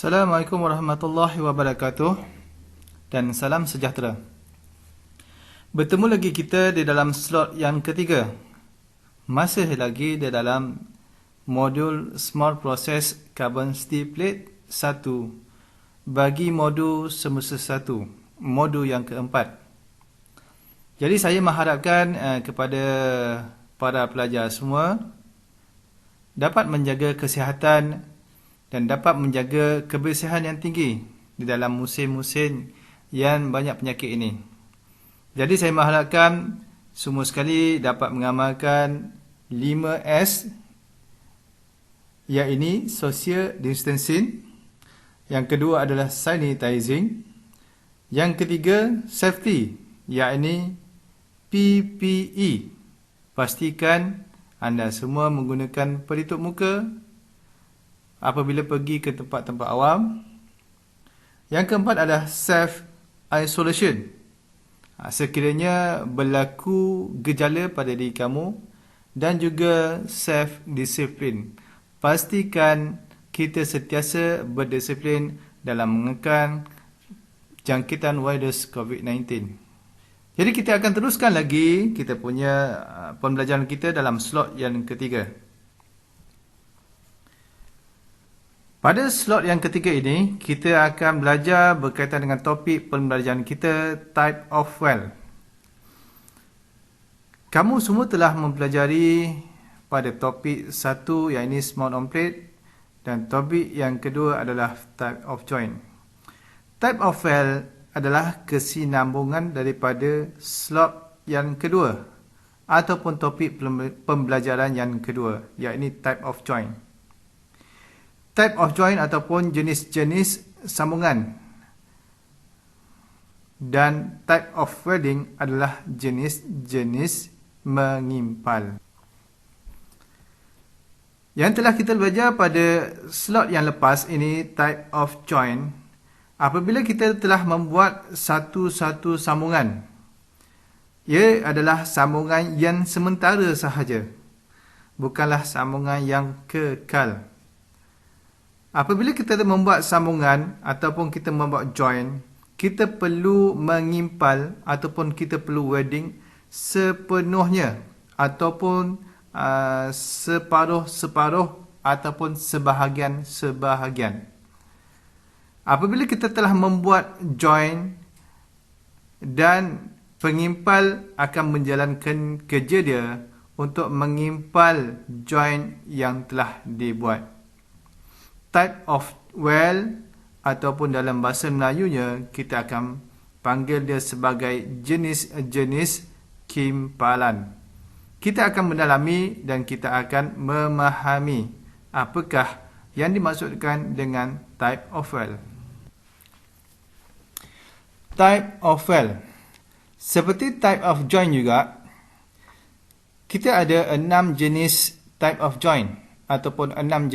Assalamualaikum warahmatullahi wabarakatuh dan salam sejahtera. Bertemu lagi kita di dalam slot yang ketiga. Masih lagi di dalam modul Small Process Carbon Steel Plate 1 bagi modul semester 1, modul yang keempat. Jadi saya mengharapkan kepada para pelajar semua dapat menjaga kesihatan dan dapat menjaga kebersihan yang tinggi di dalam musim-musim yang banyak penyakit ini. Jadi saya mengharapkan semua sekali dapat mengamalkan 5S, iaitu social distancing. Yang kedua adalah sanitizing. Yang ketiga safety, iaitu PPE. Pastikan anda semua menggunakan pelitup muka apabila pergi ke tempat-tempat awam. Yang keempat adalah self-isolation. Sekiranya berlaku gejala pada diri kamu, dan juga self-discipline. Pastikan kita sentiasa berdisiplin dalam mengekang jangkitan virus COVID-19. Jadi kita akan teruskan lagi kita punya pembelajaran kita dalam slot yang ketiga. Pada slot yang ketiga ini, kita akan belajar berkaitan dengan topik pembelajaran kita, type of well. Kamu semua telah mempelajari pada topik satu, iaitu small on plate, dan topik yang kedua adalah type of joint. Type of well adalah kesinambungan daripada slot yang kedua ataupun topik pembelajaran yang kedua, iaitu type of joint. Type of joint ataupun jenis-jenis sambungan, dan type of welding adalah jenis-jenis mengimpal. Yang telah kita belajar pada slot yang lepas ini, type of joint, apabila kita telah membuat satu-satu sambungan, ia adalah sambungan yang sementara sahaja, bukanlah sambungan yang kekal. Apabila kita membuat sambungan ataupun kita membuat joint, kita perlu mengimpal ataupun kita perlu welding sepenuhnya ataupun separuh-separuh ataupun sebahagian-sebahagian. Apabila kita telah membuat joint dan pengimpal akan menjalankan kerja dia untuk mengimpal joint yang telah dibuat. Type of well ataupun dalam bahasa Melayunya kita akan panggil dia sebagai jenis-jenis kimpalan. Kita akan mendalami dan kita akan memahami apakah yang dimaksudkan dengan type of well. Type of well. Seperti type of joint juga, kita ada 6 jenis type of joint ataupun 6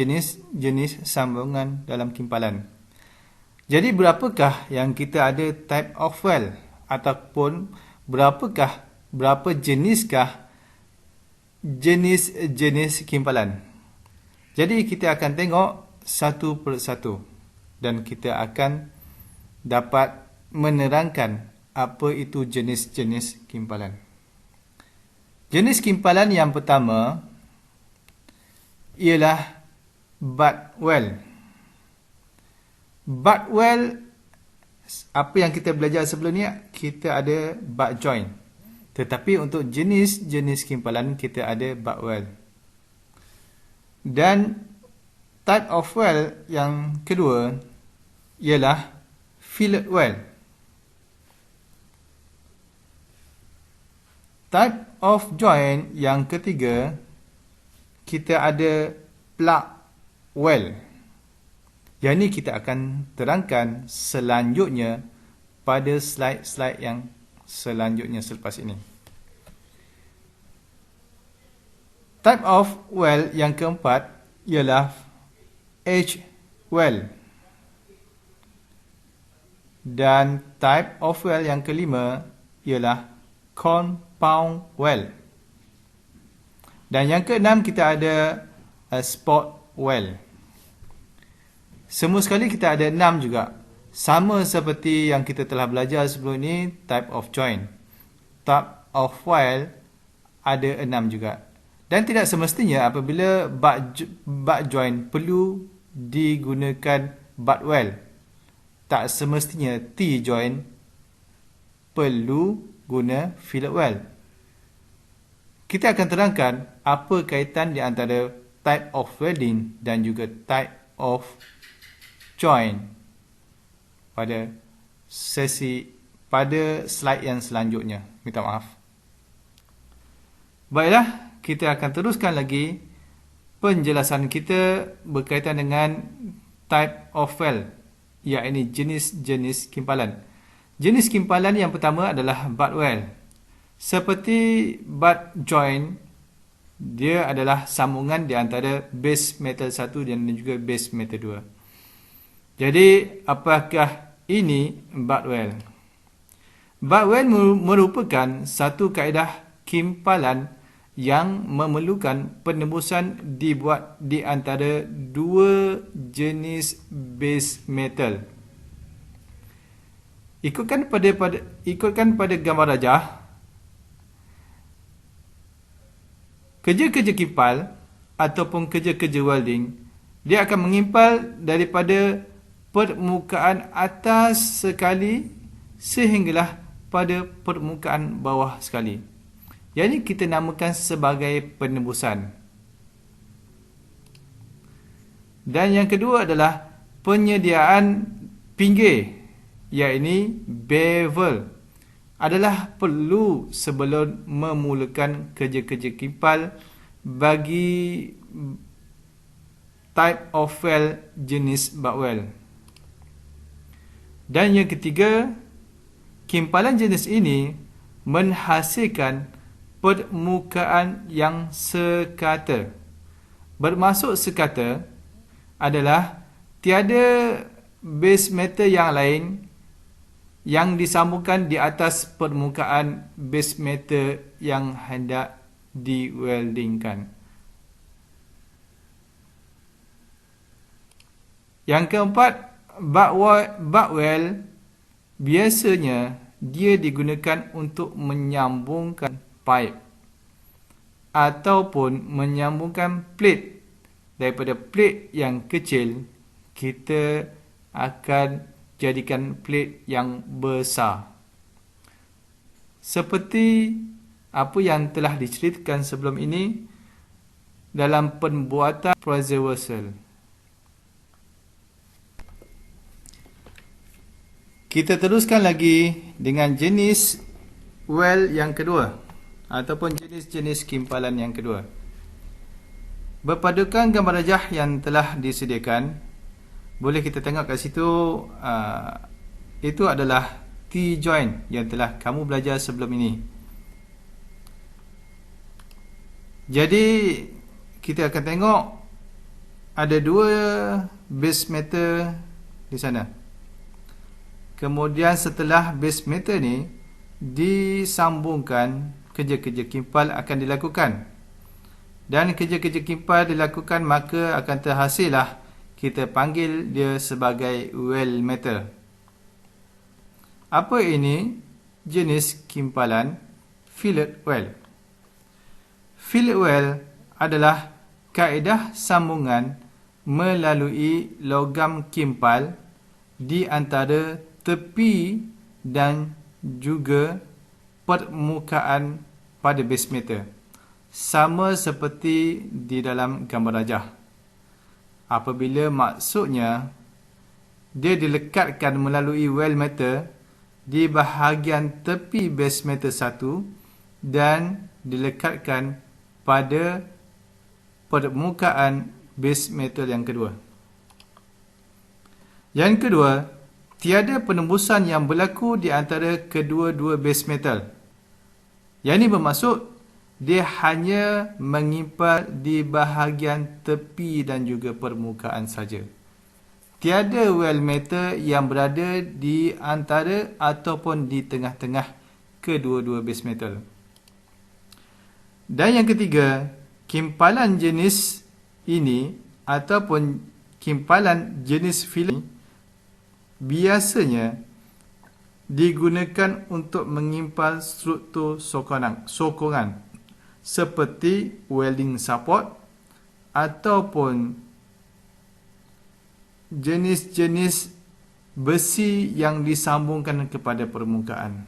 jenis sambungan dalam kimpalan. Jadi berapakah yang kita ada type of well, ataupun berapa jeniskah jenis-jenis kimpalan? Jadi kita akan tengok satu persatu dan kita akan dapat menerangkan apa itu jenis-jenis kimpalan. Jenis kimpalan yang pertama ialah butt well. Butt well, apa yang kita belajar sebelum ni, kita ada butt joint. Tetapi untuk jenis-jenis kimpalan, kita ada butt well. Dan type of well yang kedua ialah fillet well. Type of joint yang ketiga, kita ada plug well. Yang ini kita akan terangkan selanjutnya pada slide-slide yang selanjutnya selepas ini. Type of well yang keempat ialah edge well. Dan type of well yang kelima ialah compound well. Dan yang keenam kita ada spot well. Semua sekali kita ada 6 juga. Sama seperti yang kita telah belajar sebelum ini, type of join. Type of while ada 6 juga. Dan tidak semestinya apabila but join perlu digunakan but while. Tak semestinya T join perlu guna fill while. Kita akan terangkan apa kaitan di antara type of welding dan juga type of join pada slide yang selanjutnya. Minta maaf. Baiklah, kita akan teruskan lagi penjelasan kita berkaitan dengan type of weld, iaitu jenis-jenis kimpalan. Jenis kimpalan yang pertama adalah butt weld. Seperti butt joint, dia adalah sambungan di antara base metal 1 dan juga base metal 2. Jadi, apakah ini butt weld? Butt weld merupakan satu kaedah kimpalan yang memerlukan penembusan dibuat di antara dua jenis base metal. Ikutkan pada gambar rajah, kerja-kerja kimpal ataupun kerja-kerja welding, dia akan mengimpal daripada permukaan atas sekali sehinggalah pada permukaan bawah sekali. Yang ini kita namakan sebagai penembusan. Dan yang kedua adalah penyediaan pinggir, iaitu bevel, adalah perlu sebelum memulakan kerja-kerja kimpal bagi type of weld jenis butt weld. Dan yang ketiga, kimpalan jenis ini menghasilkan permukaan yang sekata. Bermaksud sekata adalah tiada base metal yang lain yang disambungkan di atas permukaan base metal yang hendak diweldingkan. Yang keempat, butt weld biasanya dia digunakan untuk menyambungkan pipe ataupun menyambungkan plate. Daripada plate yang kecil, kita akan jadikan plate yang besar. Seperti apa yang telah diceritakan sebelum ini dalam pembuatan pressure vessel. Kita teruskan lagi dengan jenis weld yang kedua ataupun jenis-jenis kimpalan yang kedua. Berpadukan gambar rajah yang telah disediakan, boleh kita tengok kat situ, itu adalah T-joint yang telah kamu belajar sebelum ini. Jadi kita akan tengok ada dua base metal di sana. Kemudian setelah base metal ni disambungkan, kerja-kerja kimpal akan dilakukan. Dan kerja-kerja kimpal dilakukan, maka akan terhasillah kita panggil dia sebagai weld metal. Apa ini? Jenis kimpalan fillet weld. Fillet weld adalah kaedah sambungan melalui logam kimpal di antara tepi dan juga permukaan pada base metal, sama seperti di dalam gambar rajah. Apabila maksudnya dia dilekatkan melalui weld metal di bahagian tepi base metal 1 dan dilekatkan pada permukaan base metal yang kedua. Yang kedua, tiada penembusan yang berlaku di antara kedua-dua base metal. Yang ini bermaksud dia hanya mengimpal di bahagian tepi dan juga permukaan saja. Tiada weld metal yang berada di antara ataupun di tengah-tengah kedua-dua base metal. Dan yang ketiga, kimpalan jenis ini ataupun kimpalan jenis fillet biasanya digunakan untuk mengimpal struktur sokongan seperti welding support ataupun jenis-jenis besi yang disambungkan kepada permukaan.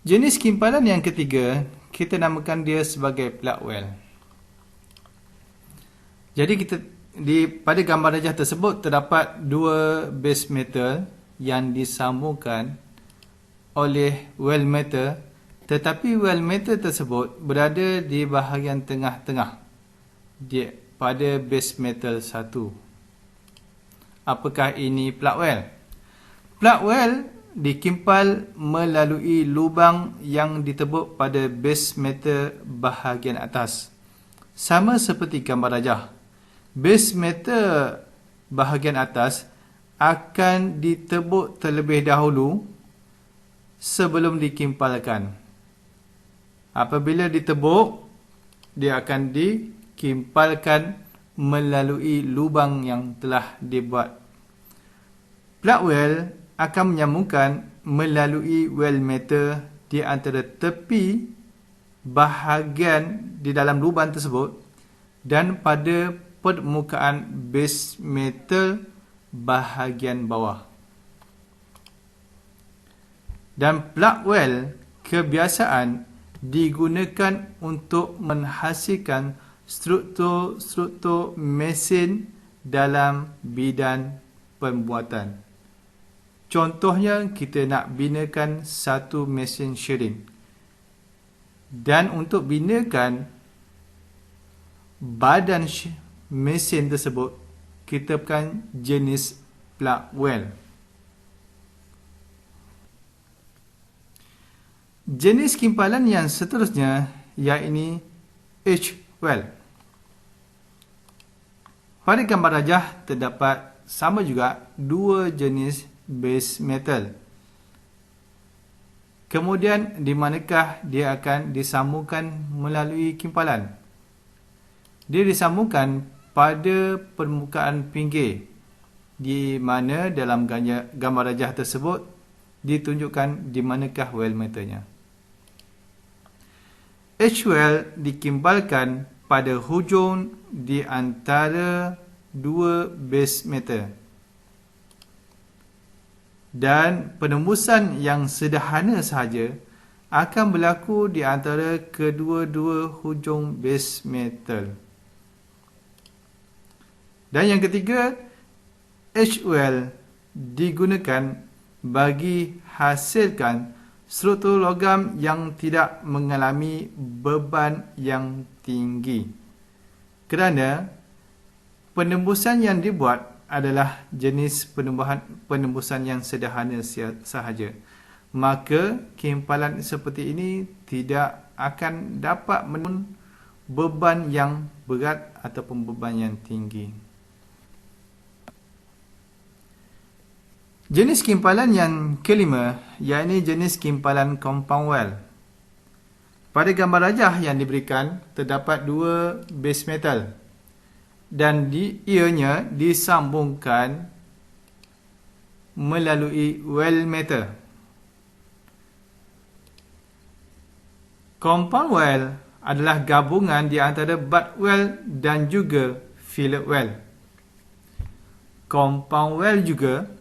Jenis kimpalan yang ketiga, kita namakan dia sebagai plug weld. Jadi pada gambar rajah tersebut terdapat dua base metal yang disambungkan oleh weld metal, tetapi weld metal tersebut berada di bahagian tengah-tengah pada base metal satu. Apakah ini plug weld? Plug weld dikimpal melalui lubang yang ditebuk pada base metal bahagian atas. Sama seperti gambar rajah. Base metal bahagian atas akan ditebuk terlebih dahulu sebelum dikimpalkan. Apabila ditebuk, dia akan dikimpalkan melalui lubang yang telah dibuat. Plug weld akan menyambungkan melalui weld metal di antara tepi bahagian di dalam lubang tersebut dan pada permukaan base metal bahagian bawah. Dan plug weld kebiasaan digunakan untuk menghasilkan struktur-struktur mesin dalam bidang pembuatan. Contohnya, kita nak binakan satu mesin shearing. Dan untuk binakan badan mesin tersebut, kita gunakan jenis plug weld. Jenis kimpalan yang seterusnya iaitu H-weld. Pada gambar rajah terdapat sama juga dua jenis base metal. Kemudian di manakah dia akan disambungkan melalui kimpalan? Dia disambungkan pada permukaan pinggir, di mana dalam gambar rajah tersebut ditunjukkan di manakah weld metalnya. H-weld dikimbalkan pada hujung di antara dua base metal. Dan penembusan yang sederhana sahaja akan berlaku di antara kedua-dua hujung base metal. Dan yang ketiga, H-weld digunakan bagi hasilkan struktur logam yang tidak mengalami beban yang tinggi. Kerana penembusan yang dibuat adalah jenis penembusan yang sederhana sahaja, maka kimpalan seperti ini tidak akan dapat menembus beban yang berat ataupun beban yang tinggi. Jenis kimpalan yang kelima iaitu jenis kimpalan compound weld. Pada gambar rajah yang diberikan terdapat dua base metal dan ianya disambungkan melalui weld metal. Compound weld adalah gabungan di antara butt weld dan juga fillet weld. Compound weld juga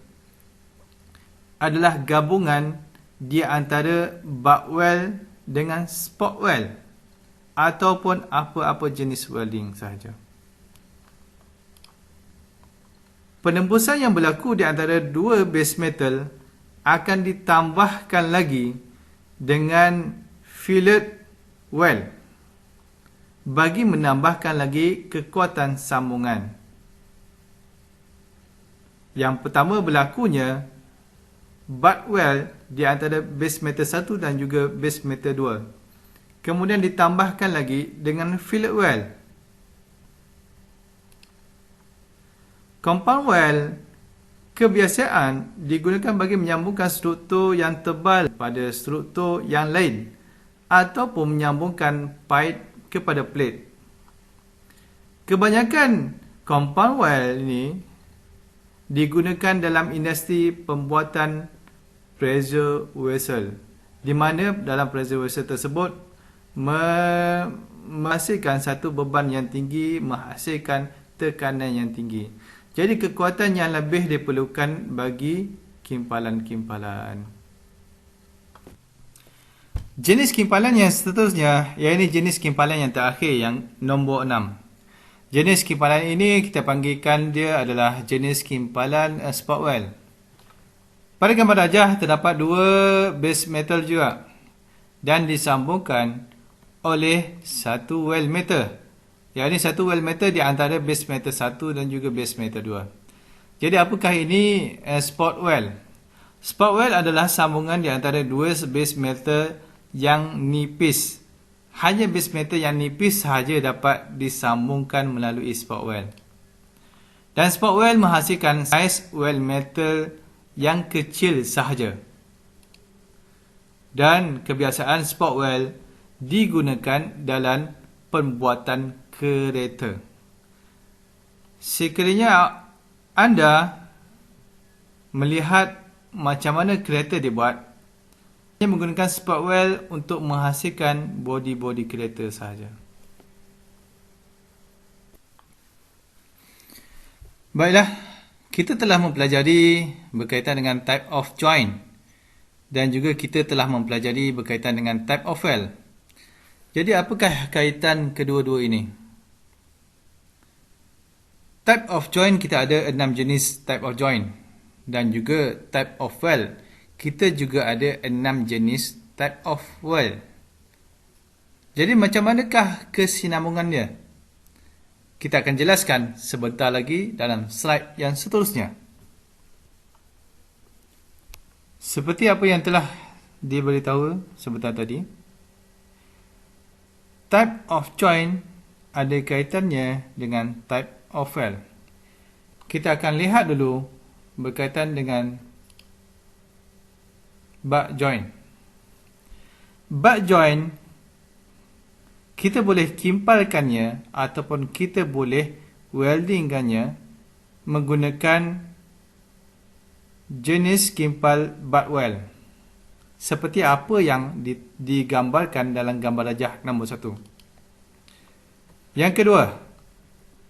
adalah gabungan di antara butt weld dengan spot weld ataupun apa-apa jenis welding sahaja. Penembusan yang berlaku di antara dua base metal akan ditambahkan lagi dengan fillet weld bagi menambahkan lagi kekuatan sambungan. Yang pertama berlakunya butt weld di antara base metal 1 dan juga base metal 2. Kemudian ditambahkan lagi dengan fillet weld. Compound weld kebiasaan digunakan bagi menyambungkan struktur yang tebal pada struktur yang lain ataupun menyambungkan pipe kepada plate. Kebanyakan compound well ini digunakan dalam industri pembuatan pressure vessel, di mana dalam pressure vessel tersebut menghasilkan satu beban yang tinggi, menghasilkan tekanan yang tinggi. Jadi kekuatan yang lebih diperlukan bagi kimpalan-kimpalan. Jenis kimpalan yang seterusnya, iaitu jenis kimpalan yang terakhir, yang nombor 6. Jenis kimpalan ini kita panggilkan dia adalah jenis kimpalan spot well. Pada gambar rajah terdapat dua base metal juga dan disambungkan oleh satu well meter. Yang ini satu well meter di antara base metal 1 dan juga base metal 2. Jadi apakah ini spot well? Spot well adalah sambungan di antara dua base metal yang nipis. Hanya base metal yang nipis sahaja dapat disambungkan melalui spot well. Dan spot well menghasilkan saiz well metal yang kecil sahaja. Dan kebiasaan spot well digunakan dalam pembuatan kereta. Sekiranya anda melihat macam mana kereta dibuat, hanya menggunakan spot well untuk menghasilkan bodi-bodi kereta sahaja. Baiklah, kita telah mempelajari berkaitan dengan type of joint dan juga kita telah mempelajari berkaitan dengan type of well. Jadi apakah kaitan kedua-dua ini? Type of joint kita ada 6 jenis type of joint dan juga type of well kita juga ada 6 jenis type of well. Jadi macam manakah kesinambungan dia? Kita akan jelaskan sebentar lagi dalam slide yang seterusnya. Seperti apa yang telah diberitahu sebentar tadi, type of joint ada kaitannya dengan type of well. Kita akan lihat dulu berkaitan dengan butt joint. Butt joint kita boleh kimpalkannya ataupun kita boleh weldingkannya menggunakan jenis kimpal butt well, seperti apa yang digambarkan dalam gambar rajah nombor 1. Yang kedua,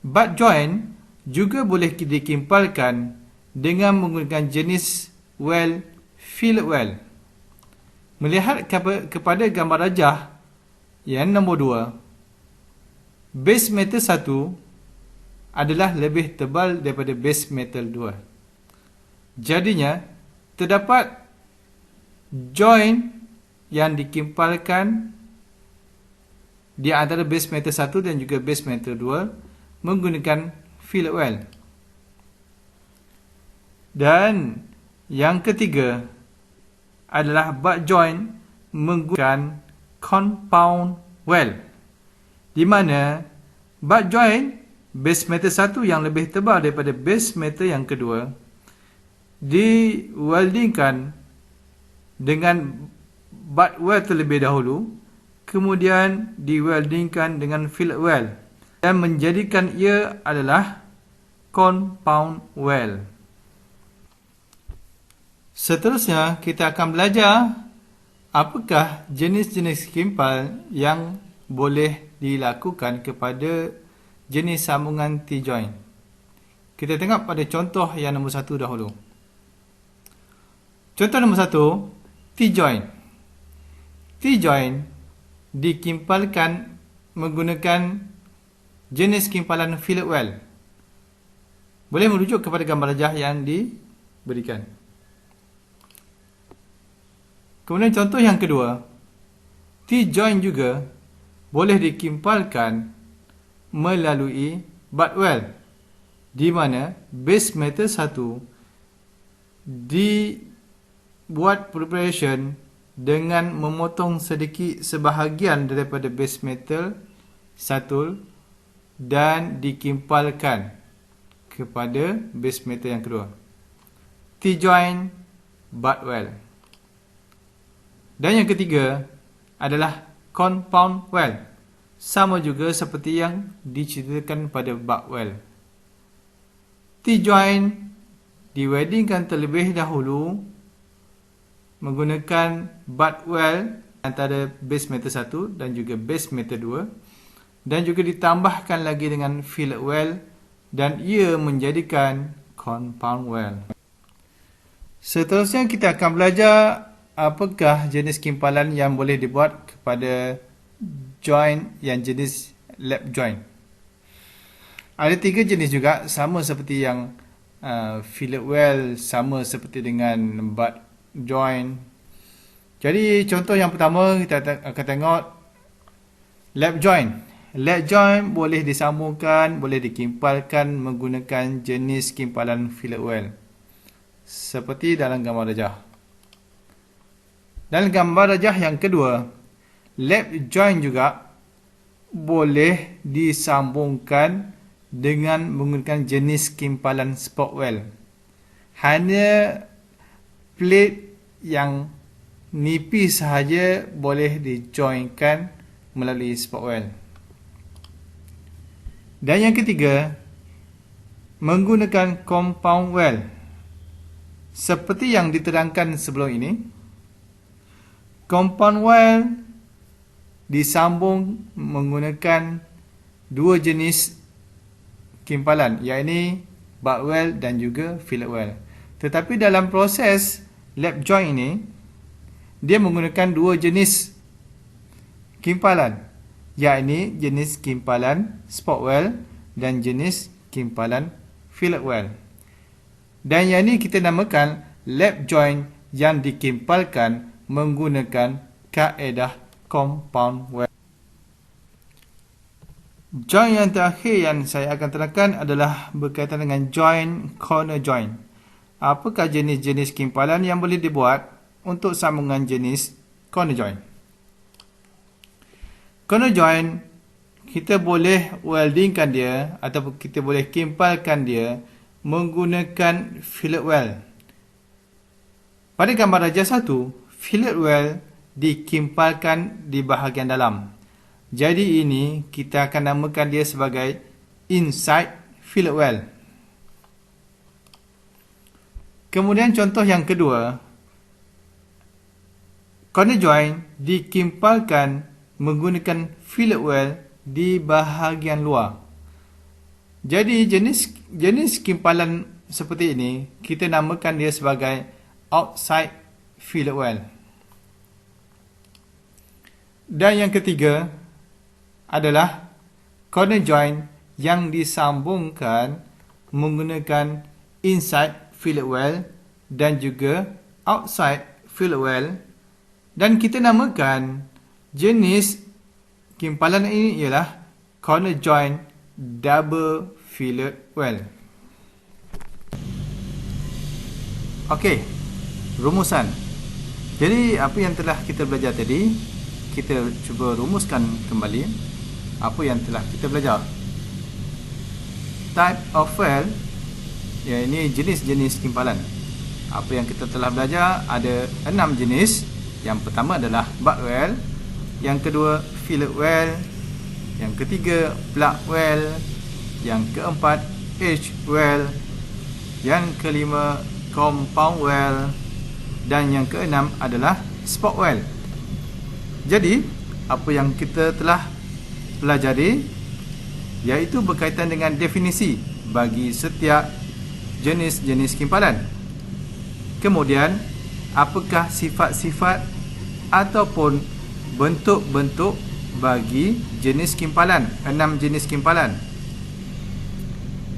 butt joint juga boleh dikimpalkan dengan menggunakan jenis well fillet well. Melihat kepada gambar rajah yang nombor 2, base metal 1 adalah lebih tebal daripada base metal 2. Jadinya, terdapat joint yang dikimpalkan di antara base metal 1 dan juga base metal 2 menggunakan fillet well. Dan yang ketiga adalah butt joint menggunakan compound well, di mana butt joint base metal 1 yang lebih tebal daripada base metal yang kedua di-weldingkan dengan butt well terlebih dahulu, kemudian di-weldingkan dengan fillet well dan menjadikan ia adalah compound well. Seterusnya kita akan belajar apakah jenis-jenis kimpal yang boleh dilakukan kepada jenis sambungan T-joint. Kita tengok pada contoh yang nombor 1 dahulu. Contoh nombor 1, T-joint. T-joint dikimpalkan menggunakan jenis kimpalan fillet well. Boleh merujuk kepada gambar rajah yang diberikan. Kemudian contoh yang kedua, T-joint juga boleh dikimpalkan melalui butt well, di mana base metal 1 dibuat preparation dengan memotong sedikit sebahagian daripada base metal 1 dan dikimpalkan kepada base metal yang kedua. T-joint, butt well. Dan yang ketiga adalah compound well. sama juga seperti yang diceritakan pada butt well. T-joint diweddingkan terlebih dahulu menggunakan butt well antara base metal 1 dan juga base metal 2, dan juga ditambahkan lagi dengan fillet well, dan ia menjadikan compound well. Seterusnya kita akan belajar apakah jenis kimpalan yang boleh dibuat kepada joint yang jenis lap joint. Ada 3 jenis juga, sama seperti yang fillet well, sama seperti dengan butt joint. Jadi contoh yang pertama kita akan tengok lap joint. Lap joint boleh disambungkan, boleh dikimpalkan menggunakan jenis kimpalan fillet well, seperti dalam gambar rajah. Dalam gambar rajah yang kedua, lap joint juga boleh disambungkan dengan menggunakan jenis kimpalan spot well. Hanya plate yang nipis sahaja boleh dijoinkan melalui spot well. Dan yang ketiga, menggunakan compound well. Seperti yang diterangkan sebelum ini, compound well disambung menggunakan 2 jenis kimpalan, iaitu butt well dan juga fillet well. Tetapi dalam proses lap joint ini, dia menggunakan 2 jenis kimpalan, iaitu jenis kimpalan spot well dan jenis kimpalan fillet well. Dan yang ini kita namakan lap joint yang dikimpalkan menggunakan kaedah compound well. Joint yang terakhir yang saya akan terangkan adalah berkaitan dengan joint corner joint. Apakah jenis-jenis kimpalan yang boleh dibuat untuk sambungan jenis corner joint? Corner joint, kita boleh weldingkan dia ataupun kita boleh kimpalkan dia menggunakan fillet well. Pada gambar rajah 1, fillet well dikimpalkan di bahagian dalam. Jadi ini kita akan namakan dia sebagai inside fillet well. Kemudian contoh yang kedua, corner joint dikimpalkan menggunakan fillet well di bahagian luar. Jadi jenis kimpalan seperti ini kita namakan dia sebagai outside fillet well. Dan yang ketiga adalah corner joint yang disambungkan menggunakan inside fillet well dan juga outside fillet well, dan kita namakan jenis kimpalan ini ialah corner joint double fillet well. Okey, rumusan. Jadi apa yang telah kita belajar tadi, kita cuba rumuskan kembali apa yang telah kita belajar. Type of well, ya, ini jenis-jenis kimpalan. Apa yang kita telah belajar, ada 6 jenis. Yang pertama adalah butt well, yang kedua fillet well, yang ketiga plug well, yang keempat edge well, yang kelima compound well, dan yang keenam adalah spot well. Jadi apa yang kita telah pelajari iaitu berkaitan dengan definisi bagi setiap jenis-jenis kimpalan. Kemudian apakah sifat-sifat ataupun bentuk-bentuk bagi jenis kimpalan, 6 jenis kimpalan,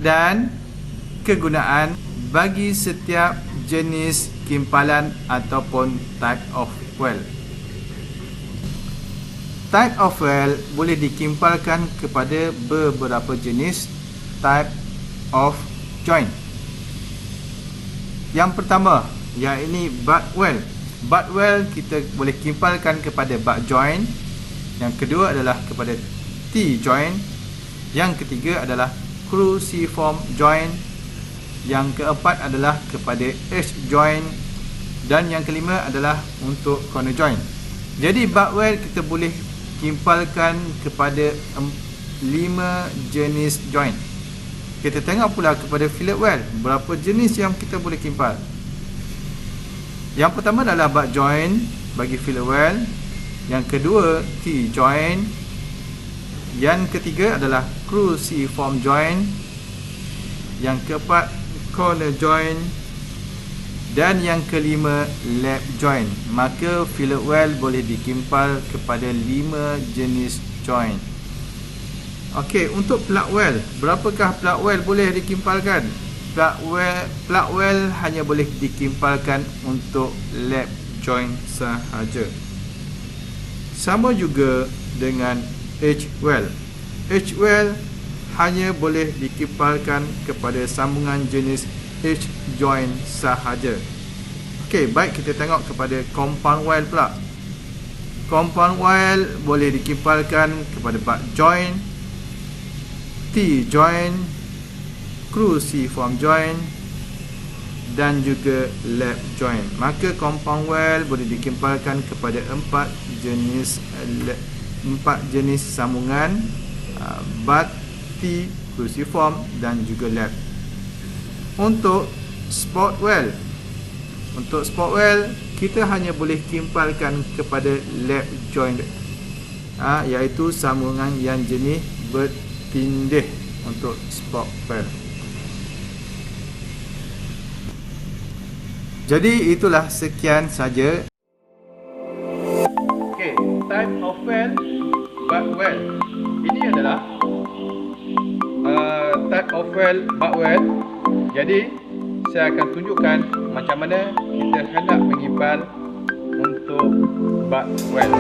dan kegunaan bagi setiap jenis kimpalan ataupun type of well. Type of well boleh dikimpalkan kepada beberapa jenis type of joint. Yang pertama, iaitu butt well. Butt well kita boleh kimpalkan kepada butt joint. Yang kedua adalah kepada T-joint. Yang ketiga adalah cruciform joint. Yang keempat adalah kepada H-joint. Dan yang kelima adalah untuk corner joint. Jadi butt well kita boleh kimpalkan kepada 5 jenis joint. Kita tengok pula kepada fillet well, berapa jenis yang kita boleh kimpal. Yang pertama adalah butt joint bagi fillet well. Yang kedua, T-joint. Yang ketiga adalah cruciform joint. Yang keempat, corner joint. Dan yang kelima, lap joint. Maka fillet well boleh dikimpal kepada 5 jenis joint. Okey, untuk plug well, berapakah plug well boleh dikimpalkan? Plug well hanya boleh dikimpalkan untuk lap joint sahaja. Sama juga dengan edge well. Edge well hanya boleh dikimpalkan kepada sambungan jenis edge joint sahaja. Okey, baik, kita tengok kepada compound well pula. Compound well boleh dikimpalkan kepada butt joint, T-joint, cruciform joint dan juga lap joint. Maka compound well boleh dikimpalkan kepada 4 jenis sambungan, butt, T, cruciform dan juga lap. Untuk spot well, kita hanya boleh kimpalkan kepada lap joint, iaitu sambungan yang jenis bertindih untuk spot well. Jadi itulah sekian saja. Okey, type of well, butt well. Ini adalah type of well, butt well. Jadi saya akan tunjukkan macam mana kita hendak mengimpal untuk butt well.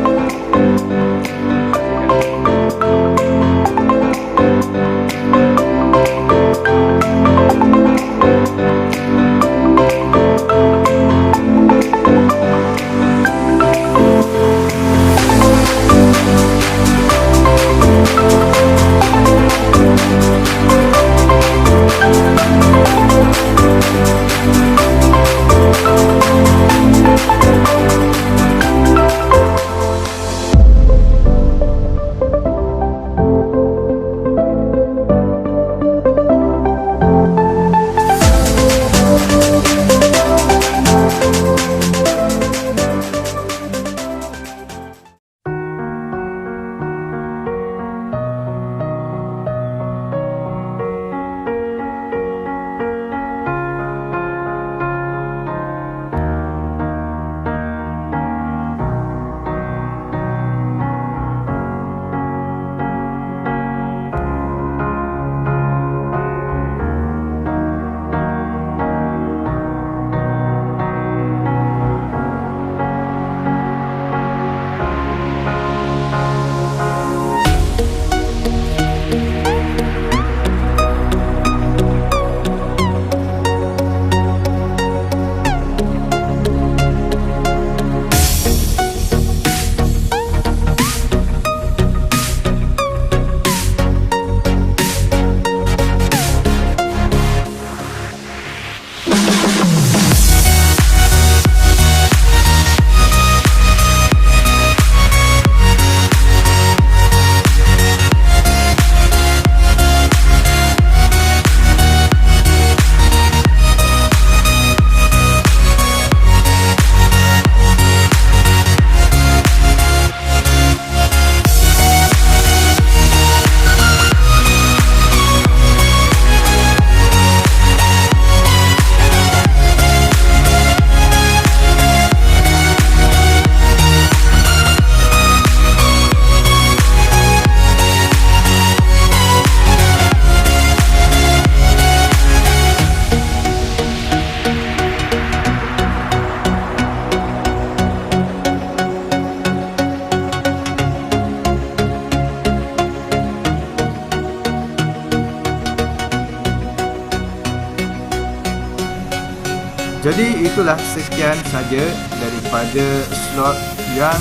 Jadi itulah sekian saja daripada slot yang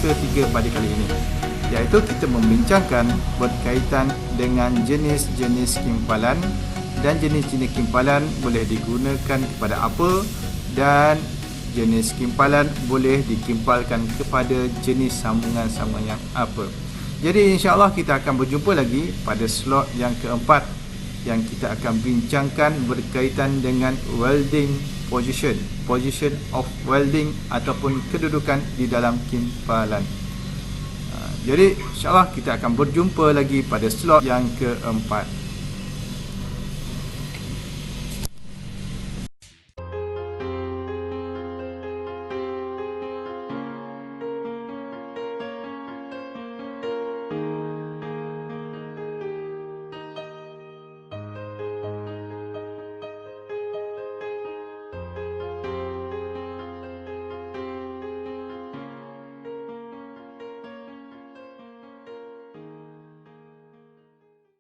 ketiga pada kali ini, iaitu kita membincangkan berkaitan dengan jenis-jenis kimpalan dan jenis-jenis kimpalan boleh digunakan kepada apa dan jenis kimpalan boleh dikimpalkan kepada jenis sambungan-sambungan yang apa. Jadi insya-Allah kita akan berjumpa lagi pada slot yang keempat, yang kita akan bincangkan berkaitan dengan welding position of welding ataupun kedudukan di dalam kimpalan. Jadi insya-Allah kita akan berjumpa lagi pada slot yang keempat.